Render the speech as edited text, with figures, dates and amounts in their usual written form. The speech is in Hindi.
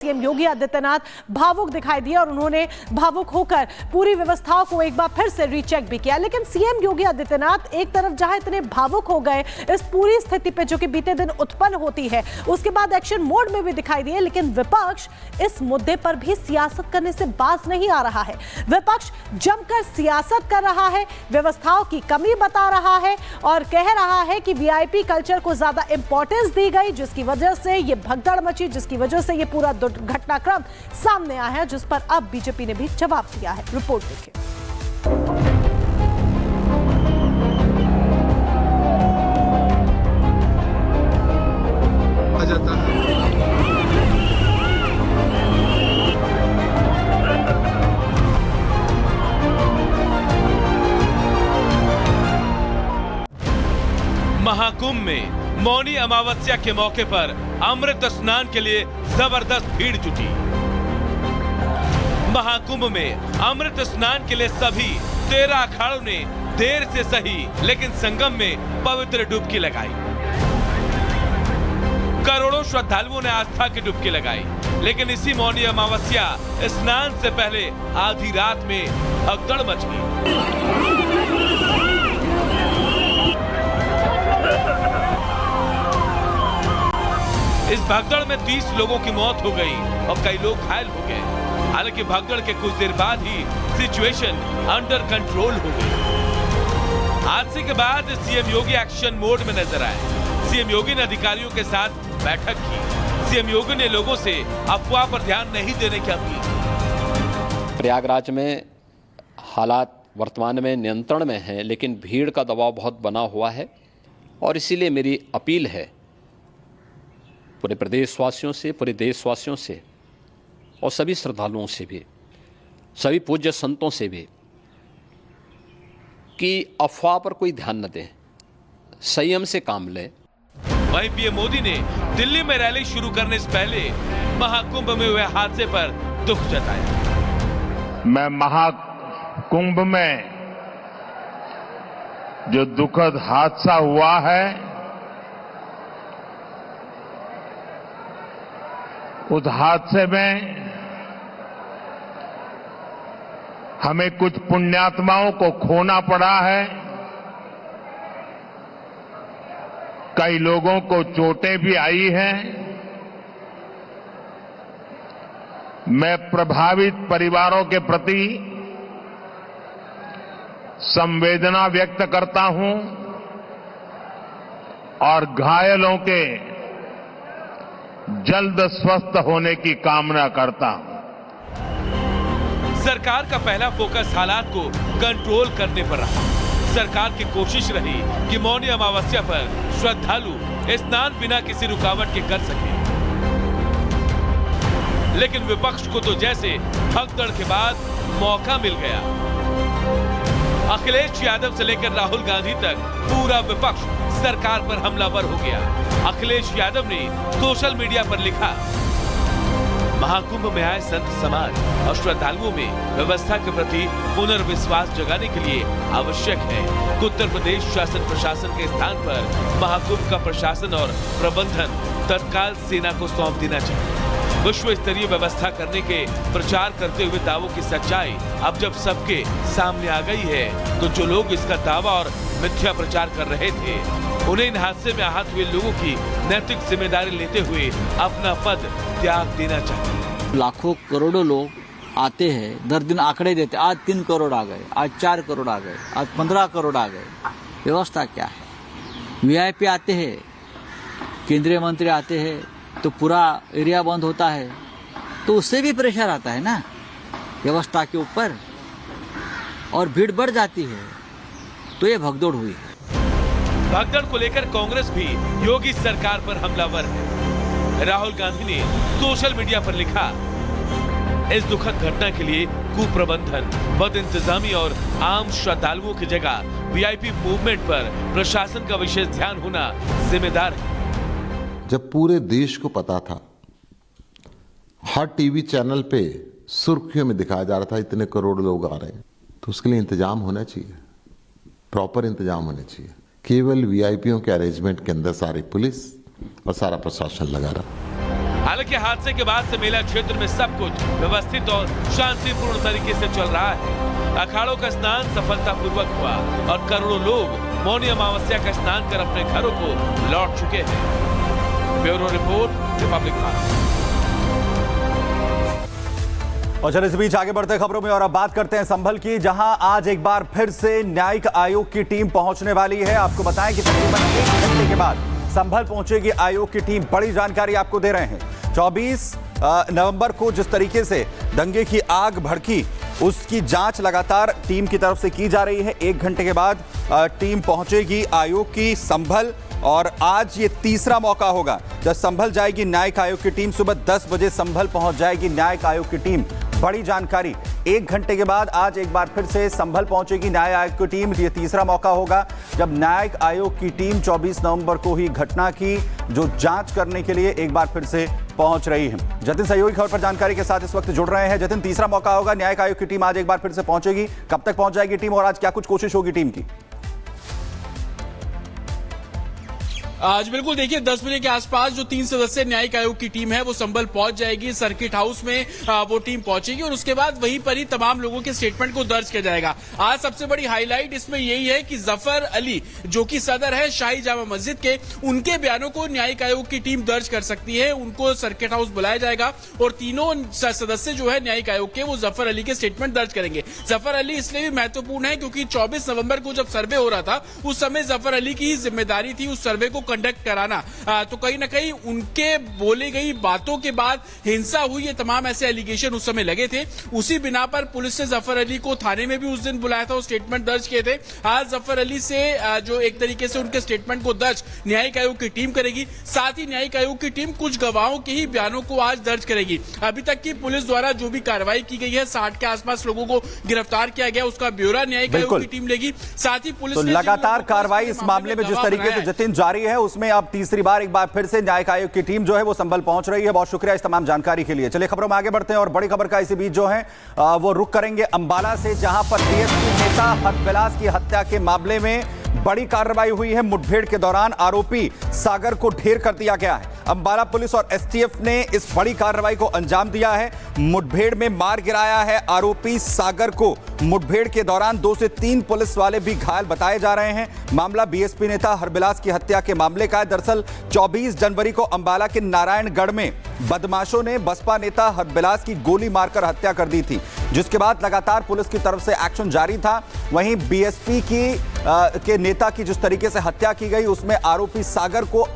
सीएम योगी आदित्यनाथ भावुक दिखाई दिए और उन्होंने भावुक होकर पूरी व्यवस्थाओं को एक बार फिर से रीचेक भी किया। लेकिन सीएम योगी आदित्यनाथ एक तरफ जहां इतने भावुक हो गए इस पूरी स्थिति पे जो कि बीते दिन उत्पन्न होती है, उसके बाद एक्शन मोड में भी दिखाई दिए, लेकिन विपक्ष इस मुद्दे पर भी सियासत करने से बाज नहीं आ रहा है। विपक्ष जमकर सियासत कर रहा है, व्यवस्थाओं की कमी बता रहा है और कह रहा है कि वीआईपी कल्चर को ज्यादा इंपॉर्टेंस दी गई, जिसकी वजह से ये भगदड़ मची, जिसकी वजह से ये पूरा घटनाक्रम सामने आया है, जिस पर अब बीजेपी ने भी जवाब दिया है। रिपोर्ट देखिए। महाकुंभ में मौनी अमावस्या के मौके पर अमृत स्नान के लिए जबरदस्त भीड़ जुटी। महाकुंभ में अमृत स्नान के लिए सभी 13 अखाड़ों ने देर से सही लेकिन संगम में पवित्र डुबकी लगाई। करोड़ों श्रद्धालुओं ने आस्था की डुबकी लगाई, लेकिन इसी मौनी अमावस्या स्नान से पहले आधी रात में भगदड़ मच गई। इस भगदड़ में 30 लोगों की मौत हो गई और कई लोग घायल हो गए। हालांकि भगदड़ के कुछ देर बाद ही सिचुएशन अंडर कंट्रोल हो गई। हादसे के बाद सीएम योगी एक्शन मोड में नजर आए। सीएम योगी ने अधिकारियों के साथ बैठक की। सीएम योगी ने लोगों से अफवाह पर ध्यान नहीं देने की अपील की। प्रयागराज में हालात वर्तमान में नियंत्रण में हैं, लेकिन भीड़ का दबाव बहुत बना हुआ है और इसीलिए मेरी अपील है पूरे प्रदेशवासियों से, पूरे देशवासियों से और सभी श्रद्धालुओं से भी, सभी पूज्य संतों से भी कि अफवाह पर कोई न दें, संयम से काम लें। वहीं पीएम मोदी ने दिल्ली में रैली शुरू करने से पहले महाकुंभ में हुए हादसे पर दुख जताया। मैं महाकुंभ में जो दुखद हादसा हुआ है, उस हादसे में हमें कुछ पुण्यात्माओं को खोना पड़ा है। कई लोगों को चोटें भी आई हैं। मैं प्रभावित परिवारों के प्रति संवेदना व्यक्त करता हूं और घायलों के जल्द स्वस्थ होने की कामना करता हूं। सरकार का पहला फोकस हालात को कंट्रोल करने पर रहा। सरकार की कोशिश रही कि मौनी अमावस्या पर श्रद्धालु स्नान बिना किसी रुकावट के कर सके, लेकिन विपक्ष को तो जैसे भगदड़ के बाद मौका मिल गया। अखिलेश यादव से लेकर राहुल गांधी तक पूरा विपक्ष सरकार पर हमलावर हो गया। अखिलेश यादव ने सोशल मीडिया पर लिखा, महाकुंभ में आए संत समाज और श्रद्धालुओं में व्यवस्था के प्रति पुनर्विश्वास जगाने के लिए आवश्यक है कि उत्तर प्रदेश शासन प्रशासन के स्थान पर महाकुंभ का प्रशासन और प्रबंधन तत्काल सेना को सौंप देना चाहिए। विश्व स्तरीय व्यवस्था करने के प्रचार करते हुए दावों की सच्चाई अब जब सबके सामने आ गई है, तो जो लोग इसका दावा और मिथ्या प्रचार कर रहे थे, उन्हें इन हादसे में आहत हुए लोगों की नैतिक जिम्मेदारी लेते हुए अपना पद त्याग देना चाहिए। लाखों करोड़ों लोग आते हैं, दर दिन आंकड़े देते, आज 3 करोड़ आ गए, आज 4 करोड़ आ गए, आज 15 करोड़ आ गए। व्यवस्था क्या है? वीआईपी आते हैं, केंद्रीय मंत्री आते हैं तो पूरा एरिया बंद होता है, तो उससे भी प्रेशर आता है ना व्यवस्था के ऊपर और भीड़ बढ़ जाती है, तो ये भगदौड़ हुई है। भगदड़ को लेकर कांग्रेस भी योगी सरकार पर हमलावर है। राहुल गांधी ने सोशल मीडिया पर लिखा, इस दुखद घटना के लिए कुप्रबंधन, बद इंतजामी और आम श्रद्धालुओं की जगह वीआईपी मूवमेंट पर प्रशासन का विशेष ध्यान होना जिम्मेदार है। जब पूरे देश को पता था, हर टीवी चैनल पे सुर्खियों में दिखाया जा रहा था इतने करोड़ लोग आ रहे हैं, तो उसके लिए इंतजाम होना चाहिए, प्रॉपर इंतजाम होने चाहिए। केवल वीआईपीओं के अरेंजमेंट के अंदर सारी पुलिस और सारा प्रशासन लगा रहा। हालांकि हादसे के बाद से मेला क्षेत्र में सब कुछ व्यवस्थित और शांतिपूर्ण तरीके से चल रहा है। अखाड़ों का स्नान सफलतापूर्वक हुआ और करोड़ों लोग मौनी अमावस्या का स्नान कर अपने घरों को लौट चुके हैं। Bureau report, Republic news. और चलिए इस बीच आगे बढ़ते खबरों में और अब बात करते हैं संभल की, जहां आज एक बार फिर से न्यायिक आयोग की टीम पहुंचने वाली है। आपको बताएं कि तकरीबन 1 घंटे के बाद संभल पहुंचेगी आयोग की टीम। बड़ी जानकारी आपको दे रहे हैं। 24 नवंबर को जिस तरीके से दंगे की आग भड़की, उसकी जांच लगातार टीम की तरफ से की जा रही है। 1 घंटे के बाद टीम पहुंचेगी आयोग की संभल, और आज ये तीसरा मौका होगा जब संभल जाएगी न्यायिक आयोग की टीम। सुबह 10 बजे संभल पहुंच जाएगी न्यायिक आयोग की टीम। बड़ी जानकारी, 1 घंटे के बाद आज एक बार फिर से संभल पहुंचेगी न्याय आयोग की टीम। ये तीसरा मौका होगा जब न्यायिक आयोग की टीम 24 नवंबर को ही घटना की जो जांच करने के लिए एक बार फिर से पहुंच रही है। जतिन सहयोगी खबर पर जानकारी के साथ इस वक्त जुड़ रहे हैं। जतिन, तीसरा मौका होगा, न्यायिक आयोग की टीम आज एक बार फिर से पहुंचेगी। कब तक पहुंच जाएगी टीम और आज क्या कुछ कोशिश होगी टीम की? आज बिल्कुल देखिए 10 बजे के आसपास जो 3 सदस्यीय न्यायिक आयोग की टीम है वो संभल पहुंच जाएगी। सर्किट हाउस में वो टीम पहुंचेगी और उसके बाद वहीं पर ही तमाम लोगों के स्टेटमेंट को दर्ज किया जाएगा। आज सबसे बड़ी हाईलाइट इसमें यही है कि जफर अली जो कि सदर है शाही जामा मस्जिद के, उनके बयानों को न्यायिक आयोग की टीम दर्ज कर सकती है। उनको सर्किट हाउस बुलाया जाएगा और तीनों सदस्य जो है न्यायिक आयोग के, वो जफर अली के स्टेटमेंट दर्ज करेंगे। जफर अली इसलिए भी महत्वपूर्ण है क्योंकि 24 नवंबर को जब सर्वे हो रहा था उस समय जफर अली की जिम्मेदारी थी उस सर्वे को कंडक्ट कराना। तो कहीं ना कहीं उनके बोली गई बातों के बाद हिंसा हुई, ये तमाम ऐसे एलिगेशन उस समय लगे थे। उसी बिना पर पुलिस ने जफर अली को थाने में भी उस दिन बुलाया था और स्टेटमेंट दर्ज किए थे। आज जफर अली से जो एक तरीके से उनके स्टेटमेंट को दर्ज न्यायिक आयोग की टीम करेगी। साथ ही न्यायिक आयोग की टीम कुछ गवाहों के ही बयानों को आज दर्ज करेगी। अभी तक की पुलिस द्वारा जो भी कार्रवाई की गई है, 60 के आसपास लोगों को गिरफ्तार किया गया, उसका ब्यौरा न्यायिक आयोग की टीम लेगी। साथ ही पुलिस तो लगातार कार्रवाई इस मामले में जिस तरीके से जतिन जारी है, उसमें अब तीसरी बार एक बार फिर से न्यायिक आयोग की टीम जो है वो संभल पहुंच रही है। बहुत शुक्रिया इस तमाम जानकारी के लिए। चलिए खबरों में आगे बढ़ते हैं और बड़ी खबर का इसी बीच जो है वो रुख करेंगे अंबाला से, जहां पर बीएसपी नेता हरबिलास की हत्या के मामले में बड़ी कार्रवाई हुई है। मुठभेड़ के दौरान आरोपी सागर को ढेर कर दिया गया है। अंबाला पुलिस और एसटीएफ ने इस बड़ी कार्रवाई को अंजाम दिया है। मुठभेड़ में मार गिराया है आरोपी सागर को। मुठभेड़ के दौरान 2 से 3 पुलिस वाले भी घायल बताए जा रहे हैं। मामला बीएसपी नेता हरबिलास की हत्या के मामले का है। दरअसल 24 जनवरी को अंबाला के नारायणगढ़ में बदमाशों ने बसपा नेता हरबिलास की गोली मारकर हत्या कर दी थी, जिसके बाद लगातार पुलिस की तरफ से एक्शन जारी था। वहीं बीएसपी के नेता की जिस तरीके से हत्या की गई, उसमें आरोपी सागर को